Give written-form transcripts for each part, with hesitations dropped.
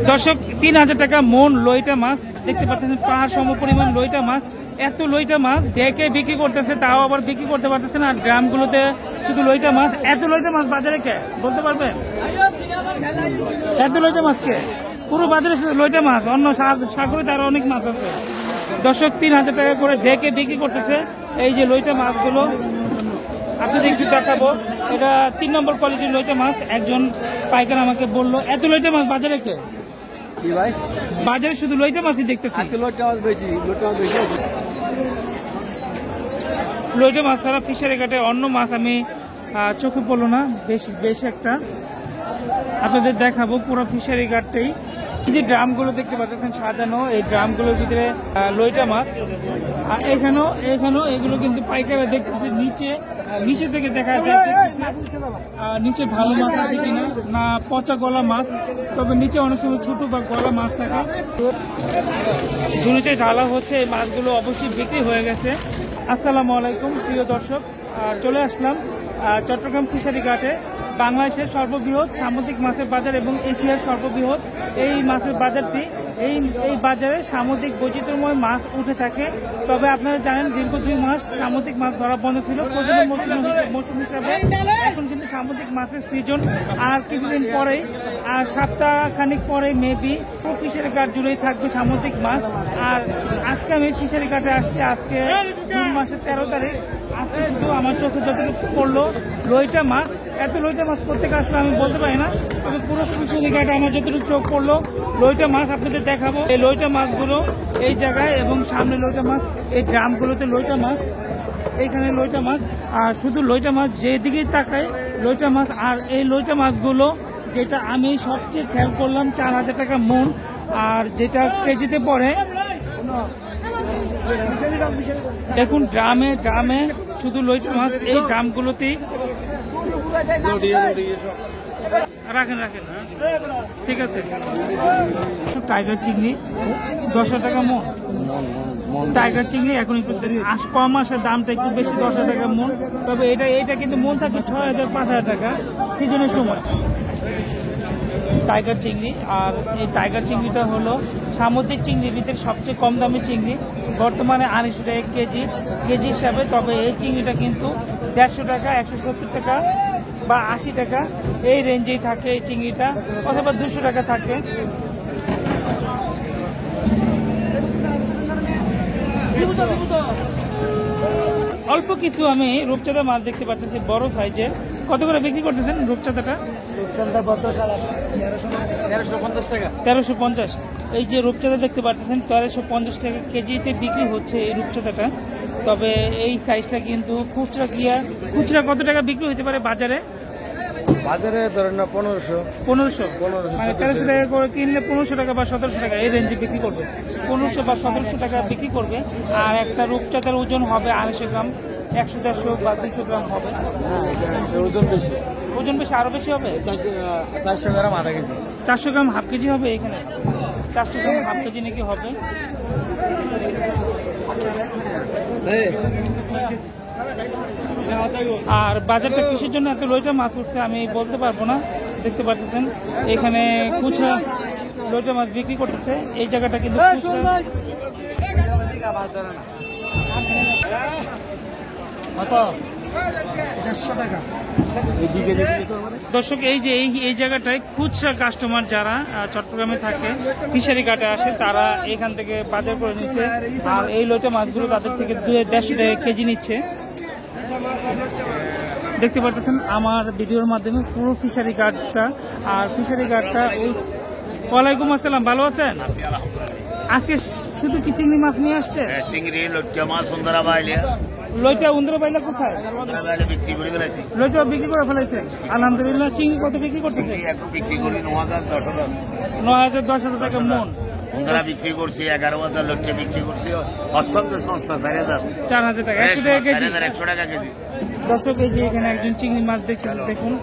দর্শক 3000 টাকা মন লইটা মাছ দেখতে পাচ্ছেন, পাহাড় সম পরিমাণ লইটা মাছ। এত লইটা মাছ ডেকে বিক্রি করতেছে, তাও আবার বিক্রি করতে পারতেছে না। আর গ্রামগুলোতে শুধু লইটা মাছ। এত লইটা মাছ বাজারে কে বলতে পারবেন? এত লইটা মাছ কে? পুরো বাজারে লইটা মাছ, অন্য সাগরে তার অনেক মাছ আছে। দর্শক 3000 টাকা করে ডেকে বিক্রি করতেছে এই যে লইটা মাছগুলো। আপনাদের একটু দেখাবো, এটা 3 নম্বর কোয়ালিটির লইটা মাছ। একজন পাইকার আমাকে বললো এত লইটা মাছ বাজারে কে? ভাই বাজারে শুধু লইটা মাছই দেখতেছি। লইটা মাছ ছাড়া ফিশারি ঘাটে অন্য মাছ আমি চোখে পড়লো না বেশ একটা। আপনাদের দেখাবো পুরো ফিশারি ঘাটটাই। এই যে ড্রামগুলো দেখতে পাচ্ছেন সাজানো, এই ড্রামগুলোর ভিতরে লইটা মাছ। আর এখানেও এগুলো কিন্তু পাইকাররা দেখতেছে নিচে থেকে দেখা যায় নিচে ভালো মাছ আছে কিনা, না পচা গলা মাছ। তবে নিচে অনেক সময় ছোট বা গলা মাছ থাকে। ঝুড়িতে ঢালা হচ্ছে, এই মাছগুলো অবশ্যই বিক্রি হয়ে গেছে। আসসালামু আলাইকুম প্রিয় দর্শক, চলে আসলাম চট্টগ্রাম ফিশারি ঘাটে। বাংলাদেশের সর্ববৃহৎ সামুদ্রিক মাছের বাজার এবং এশিয়ার সর্ববৃহৎ এই মাছের বাজারটি। এই বাজারে সামুদ্রিক বৈচিত্র্যময় মাছ উঠে থাকে। তবে আপনারা জানেন দীর্ঘ 2 মাস সামুদ্রিক মাছ ধরা বন্ধ ছিল প্রজনন মৌসুম হিসাবে। এখন কিন্তু সামুদ্রিক মাছের সিজন। আর কিছুদিন পরেই, আর সপ্তাহ খানিক পরে মেবি ফিশারি ঘাট জুড়েই থাকবে সামুদ্রিক মাছ। আর আজকে আমি ফিশারি ঘাটে আসছি, আজকে জুন মাসের 13 তারিখ। আজকে কিন্তু আমার চোখে যতটুকু পড়লো লইটা মাছ। এত লইটা মাছ প্রত্যেকে আসলে আমি বলতে পারি না, তবে পুরো ফিশারি ঘাটে আমার যতটুকু চোখ পড়লো লইটা মাছ আপনাদের দেখাবো। এই লইটা মাছগুলো এই জায়গায়, এবং সামনে লইটা মাছ, এই ড্রামগুলোতে লইটা মাছ, এইখানে লইটা মাছ। আর শুধু লইটা মাছ, যেদিকেই তাকায় লইটা মাছ। আর এই লইটা মাছগুলো যেটা আমি সবচেয়ে খেয়াল করলাম 4000 টাকা মন, আর যেটা কেজিতে পড়ে। দেখুন ড্রামে শুধু লইটা মাছ। এই ড্রামগুলোতেই রাখেন ঠিক আছে। টাইগার চিংড়ি 10,000 টাকা মন। টাইগার চিংড়ি এখন একটু কম আসে, দামটা একটু বেশি, 10,000 টাকা মন। তবে এটা কিন্তু মন থাকে 6,000-5,000 টাকা সিজনের সময়। টাইগার চিংড়ি, আর এই টাইগার চিংড়িটা হলো সামুদ্রিক চিংড়ির ভিতরে সবচেয়ে কম দামি চিংড়ি। বর্তমানে 250 টাকা কেজি হিসাবে। তবে এই চিংড়িটা কিন্তু 150 টাকা, 170 টাকা বা 80 টাকা এই রেঞ্জেই থাকে এই চিংড়িটা, অথবা 200 টাকা থাকে। অল্প কিছু আমি রূপচাঁদা মাছ দেখতে পাচ্ছি বড় সাইজের। কত করে বিক্রি করতেছেন রূপচাঁদাটা? 1350 এই যে রূপচাঁদা দেখতে পাচ্ছেন 1350 টাকা কেজিতে বিক্রি হচ্ছে এই রূপচাঁদাটা। তবে এই সাইজটা কিন্তু খুচরা কত টাকা বিক্রি হতে পারে বাজারে? ধরেন না 1500 মানে 1300 টাকা করে কিনলে 1500 টাকা বা 1700 টাকা এই রেঞ্জে বিক্রি করবে। 1500 বা 1700 টাকা বিক্রি করবে। আর একটা রূপচাঁদার ওজন হবে 250 গ্রাম, 100-150 বা 200 গ্রাম হবে। ওজন বেশি আরো বেশি হবে। 400 গ্রাম আধা কেজি, 400 গ্রাম হাফ কেজি হবে। এখানে 400 গ্রাম হাফ কেজি নাকি হবে। আর বাজারটা কিসের জন্য এত লইটা মাছ উঠছে আমি বলতে পারবো না। দেখতে পাচ্ছেন এখানে খুচরা লইটা মাছ বিক্রি করতেছে। এই জায়গাটা কিন্তু দর্শক এই যে এই জায়গাটায় খুচরা কাস্টমার যারা চট্টগ্রামে থাকে, ফিশারি ঘাটে আসে, তারা এখান থেকে বাজার করে নিচ্ছে। আর এই লইটা মাছগুলো তাদের থেকে 150 টাকা কেজি নিচ্ছে। দেখতে পাচ্ছেন আমার ভিডিওর মাধ্যমে পুরো ফিশারি ঘাটটা। আর ফিশারি ঘাটটা ওয়ালাইকুম আসসালাম, ভালো আছেন? আজকে শুধু কি চিংড়ি মাছ নিয়ে আসছে? চিংড়ি, লইটা মাছ, সুন্দরা বাইলিয়া। লইটা উন্দরা বাইলা কোথায়? লইটা বিক্রি করে ফেলাইছেন আলহামদুলিল্লাহ। চিংড়ি কত বিক্রি করতেছে? বিক্রি করি 9,000-10,000 টাকা মন। উন্দরা বিক্রি করছি 11,000, লইটা বিক্রি করছি অত্যন্ত সস্তা 4,000 টাকা, 100 টাকা কেজি। 100 টাকা কেজি। দর্শক এই যে এখানে একজন চিংড়ি মাছ দেখছেন, দেখুন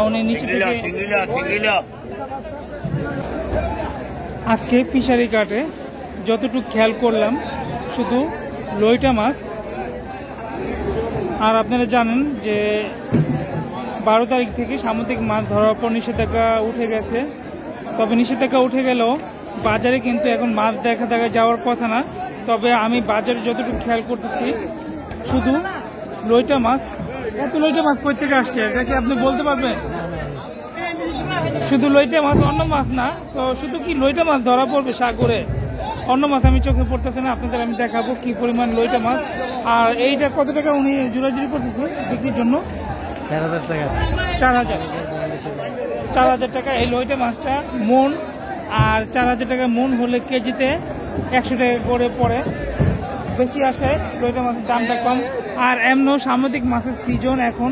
উনি নিচে থেকে। আজকে ফিশারি ঘাটে যতটুকু খেয়াল করলাম শুধু লইটা মাছ। আর আপনারা জানেন যে 12 তারিখ থেকে সামুদ্রিক মাছ ধরার পর নিষেধাজ্ঞা উঠে গেছে। তবে নিষেধাজ্ঞা উঠে গেলেও বাজারে কিন্তু এখন মাছ দেখা যাওয়ার কথা না। তবে আমি বাজারে যতটুকু খেয়াল করতেছি শুধু লইটা মাছ। এত লইটা মাছ কই থেকে আসছে এটা কি আপনি বলতে পারবেন? শুধু লইটা মাছ, অন্য মাছ না। তো শুধু কি লইটা মাছ ধরা পড়বে সাগরে, অন্য মাছ আমি চোখে পড়তেছে না। আপনাদের আমি দেখাবো কি পরিমাণ লইটা মাছ। আর এইটা কত টাকা উনি জোড়াজুড়ি করতেছে বিক্রির জন্য? 4000 টাকা। 4000 টাকা এই লইটা মাছটা মন। আর 4000 টাকা মন হলে কেজিতে 100 টাকা করে পড়ে, বেশি আসে। লইটা মাছের দামটা কম। আর এমনও সামুদ্রিক মাছের সিজন এখন,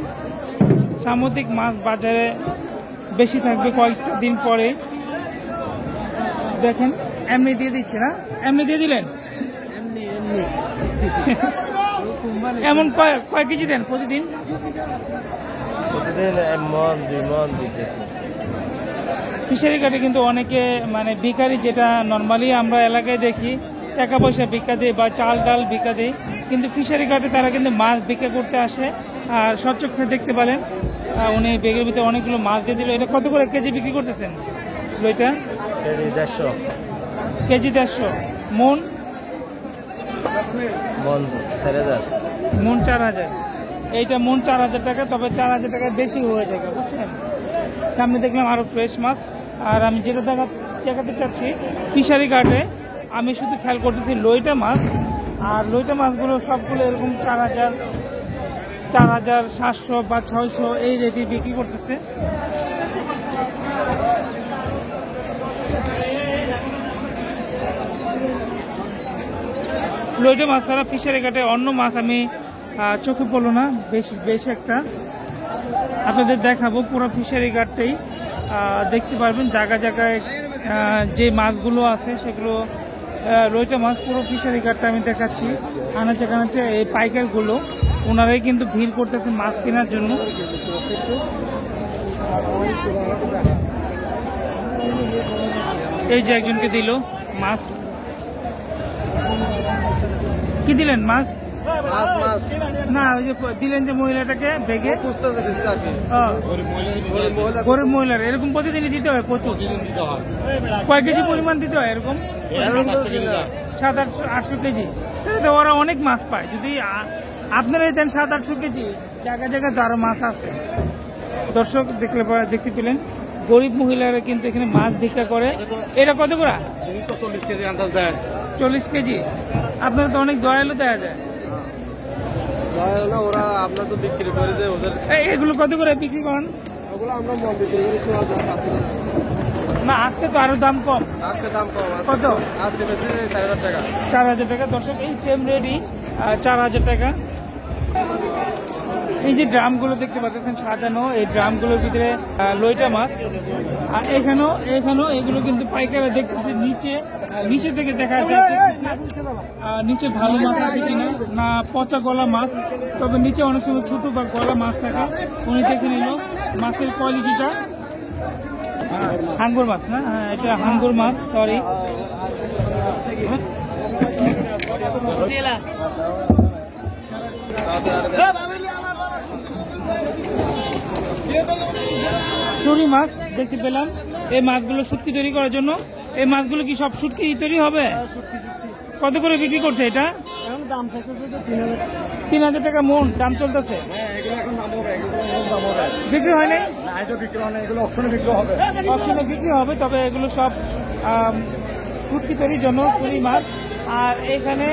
সামুদ্রিক মাছ বাজারে বেশি থাকবে কয়েকটা দিন পরে। দেখেন এমনি দিয়ে দিচ্ছে না, এমনি দিয়ে দিলেন। এমন কয় কেজি দেন প্রতিদিন? প্রতিদিন 1 মণ 2 মণ দিতেছি। ফিশারি ঘাটে কিন্তু অনেকে মানে ভিখারি, যেটা নর্মালি আমরা এলাকায় দেখি টাকা পয়সা ভিক্ষা দেয় বা চাল ডাল ভিক্ষা দেয়, কিন্তু ফিশারি ঘাটে তারা কিন্তু মাছ ভিক্ষা করতে আসে। আর স্বচক্ষে দেখতে পেলেন উনি বেগের ভিতরে অনেকগুলো মাছ দিয়ে দিল। এটা কত করে কেজি বিক্রি করতেছেন লইটা? কেজি 150। কেজি 150। মন? মণ 4000। মন 4000। এইটা মন 4000 টাকা। তবে 4000 টাকা বেশি হয়ে যাবে, বুঝছেন। সামনে দেখলাম আরো ফ্রেশ মাছ। আর আমি যেটা দেখাতে চাচ্ছি ফিশারি ঘাটে আমি শুধু খেয়াল করতেছি লইটা মাছ। আর লইটা মাছগুলো সবগুলো এরকম 4000, 4700 বা 600 এই রেটে বিক্রি করতেছে। লইটা মাছ ছাড়া ফিশারি ঘাটে অন্য মাছ আমি চোখে পড়লো না বেশ একটা। আপনাদের দেখাবো পুরো ফিশারি ঘাটটাই দেখতে পারবেন। জায়গায় জায়গায় যে মাছগুলো আছে সেগুলো লইটা মাছ। পুরো ফিশারি ঘাটটা আমি দেখাচ্ছি। আনাচে কানাচে এই পাইকারগুলো ওনারাই কিন্তু ভিড় করতেছে মাছ কেনার জন্য। এই যে একজনকে দিল মাছ। কি দিলেন মাছ? না, ওই যে দিলেন যে মহিলাটাকে বেগে গরিব মহিলার এরকম প্রতিদিনই দিতে হয় প্রচুর। কয় কেজি পরিমাণ দিতে হয় এরকম? 700-800 কেজি। তাহলে তো ওরা অনেক মাছ পায়। যদি আপনারাই দেন 700-800 কেজি, জায়গায় জায়গায় তো আরো মাছ আছে। দর্শক দেখতে পেলেন গরিব মহিলারা কিন্তু এখানে মাছ ভিক্ষা করে। এটা কত করে? 40 কেজি আন্দাজ দেয়। 40 কেজি। আপনারা তো অনেক দয়ালু দেওয়া যায়। ওরা আপনার তো বিক্রি করে দেয় ওদের। এগুলো কত করে বিক্রি করেন? ওগুলো আমরা মন বিক্রি করি 4000। না, আজকে তো আরো দাম কম। আজকে দাম কম। কত? আজকে বেশি 4000 টাকা। 4000 টাকা। দর্শক এই সেম রেডি 4000 টাকা। এই যে ড্রামগুলো দেখতে পাচ্ছেন সাজানো, এই ড্রামগুলোর ভিতরে লইটা মাছ। আর এখানেও এগুলো কিন্তু পাইকারা দেখতেছে নিচে থেকে দেখা যায় নিচে ভালো মাছ আছে কিনা, না পচা গলা মাছ। তবে নিচে অনেক সময় ছোট বা গলা মাছ থাকে। উনি দেখে নিল মাছের কোয়ালিটিটা। হাঙ্গর মাছ না? হ্যাঁ, এটা হাঙ্গর মাছ। সরি, চুরি মাছ দেখতে পেলাম। এই মাছগুলো শুটকি তৈরি করার জন্য। এই মাছগুলো কি সব শুটকি তৈরি হবে? কত করে বিক্রি করছে এটা? 3000 টাকা মন দাম চলতেছে। বিক্রি হয় নাই? অপশনে বিক্রি হবে। তবে এগুলো সব শুটকি তৈরির জন্য চুরি মাছ। আর এখানে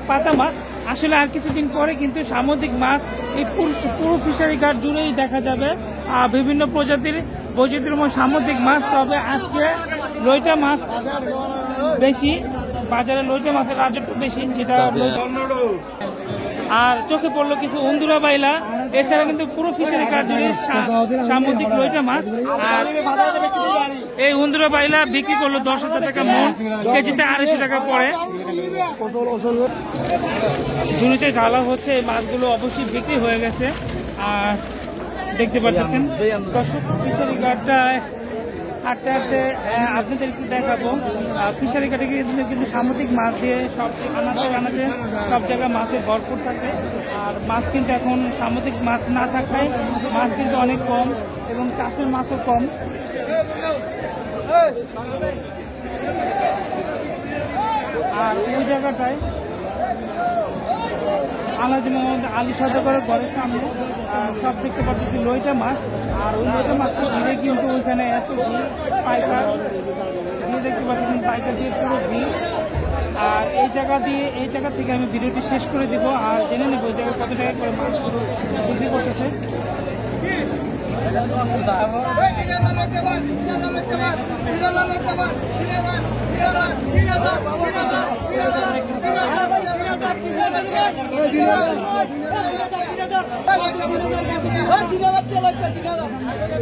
পাতা মাছ। আসলে আর কিছুদিন পরে কিন্তু সামুদ্রিক মাছ এই পুরো ফিশারি ঘাট জুড়েই দেখা যাবে বিভিন্ন প্রজাতির বৈচিত্র্যময় সামুদ্রিক মাছ। তবে আজকে লইটা মাছ বেশি বাজারে, লইটা মাছের রাজত্ব বেশি, যেটা। আর চোখে পড়লো কিছু উন্দুরা বাইলা। এছাড়া কিন্তু পুরো ফিশারি ঘাট জুড়ে সামুদ্রিক লইটা মাছ। আর এই উন্দুরা বাইলা বিক্রি করলো 10,000 টাকা মন, কেজিতে 250 টাকা পড়ে। ঝুড়িতে ঢালা হচ্ছে। এই মাছগুলো অবশ্যই বিক্রি হয়ে গেছে। আর দেখতে পাচ্ছেন দর্শক ফিশারি ঘাটটা হাঁটতে হাঁটতে আপনাদের একটু দেখাবো ফিশারি ঘাটে কিন্তু সামুদ্রিক মাছ দিয়ে সব আনাতে সব জায়গায় মাছে ভরপুর থাকে। আর মাছ কিন্তু এখন সামুদ্রিক মাছ না থাকায় মাছ কিন্তু অনেক কম এবং চাষের মাছও কম। আর ওই জায়গাটায় আলাদা মোহাম্মদ আলী সরকারের ঘরের সামনে সব দেখতে পাচ্ছি লইটা মাছ। আর ওই লইটা মাছটা ঘিরে কিন্তু ওইখানে এত ভিড়, পাইকার দিয়ে দেখতে পাচ্ছেন, পাইকার দিয়ে পুরো ভিড়। আর এই জায়গা থেকে আমি ভিডিওটি শেষ করে দিব আর জেনে নেব ওই জায়গায় কত টাকা করে মাছগুলো বিক্রি করতেছে।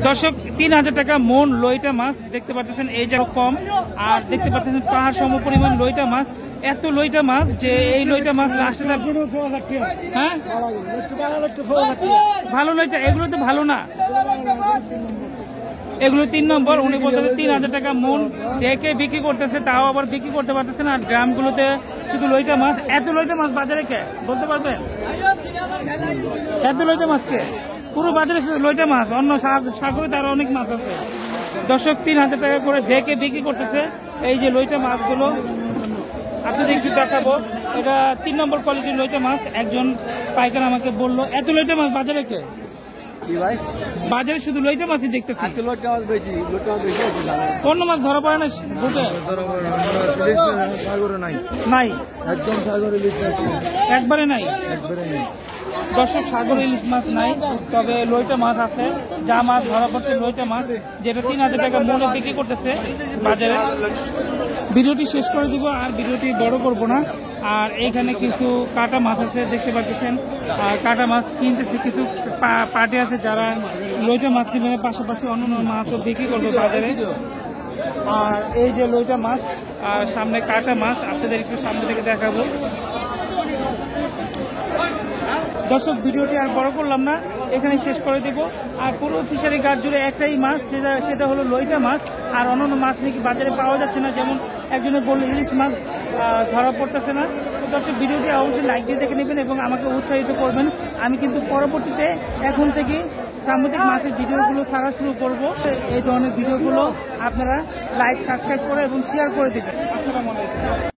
দর্শক 3000 টাকা মন লইটা মাছ দেখতে পাচ্ছেন, এই জায়গা কম। আর দেখতে পাচ্ছেন পাহাড় সম পরিমাণ লইটা মাছ, এত লইটা মাছ যে এই লইটা মাছ লাস্টে হ্যাঁ ভালো লইটা, এগুলো তো ভালো না, এগুলো 3 নম্বর। উনি বলতেছে 3000 টাকা মন ডেকে বিক্রি করতেছে, তাও আবার বিক্রি করতে পারতেছে না। আর গ্রামগুলোতে শুধু লইটা মাছ, এত লইটা মাছ বাজারে কে বলতে পারবেন? এত লইটা মাছ কে? পুরো বাজারে লইটা মাছ, অন্য সাগরে তার অনেক মাছ আছে। দর্শক 3000 টাকা করে ডেকে বিক্রি করতেছে এই যে লইটা মাছগুলো। আপনাদের একটু দেখাবো, এটা 3 নম্বর কোয়ালিটির লইটা মাছ। একজন পাইকার আমাকে বললো এত লইটা মাছ বাজারে কে? বাজারে শুধু লইটা মাছই দেখতেছি, অন্য মাছ ধরা পড়ে না ঘুটে নাই, একবারে নাই। দর্শক সাগরে ইলিশ মাছ নাই, তবে লইটা মাছ আছে। যা মাছ ধরা পড়ছে লইটা মাছ, যেটা 3000 টাকা মনে বিক্রি করতেছে বাজারে। ভিডিওটি শেষ করে দিব আর ভিডিওটি বড় করব না। আর এইখানে কিছু কাটা মাছ আছে দেখতে পাচ্ছেন, আর কাটা মাছ কিনতেছে কিছু পার্টি আছে যারা লইটা মাছ কিনে পাশাপাশি অন্যান্য মাছও বিক্রি করবে বাজারে। আর এই যে লইটা মাছ আর সামনে কাটা মাছ, আপনাদের একটু সামনে থেকে দেখাবো। দর্শক ভিডিওটি আর বড় করলাম না, এখানে শেষ করে দিব। আর পুরো ফিশারি ঘাট জুড়ে একটাই মাছ, সেটা হলো লইটা মাছ। আর অন্যান্য মাছ নাকি বাজারে পাওয়া যাচ্ছে না, যেমন একজনে বললো ইলিশ মাছ ধরা পড়তেছে না। তো দর্শক ভিডিওটি অবশ্যই লাইক দিয়ে দেখে নেবেন এবং আমাকে উৎসাহিত করবেন। আমি কিন্তু পরবর্তীতে এখন থেকে সামুদ্রিক মাছের ভিডিওগুলো ছাড়া শুরু করব। এই ধরনের ভিডিওগুলো আপনারা লাইক, সাবস্ক্রাইব করে এবং শেয়ার করে দেবেন। আসসালামু আলাইকুম।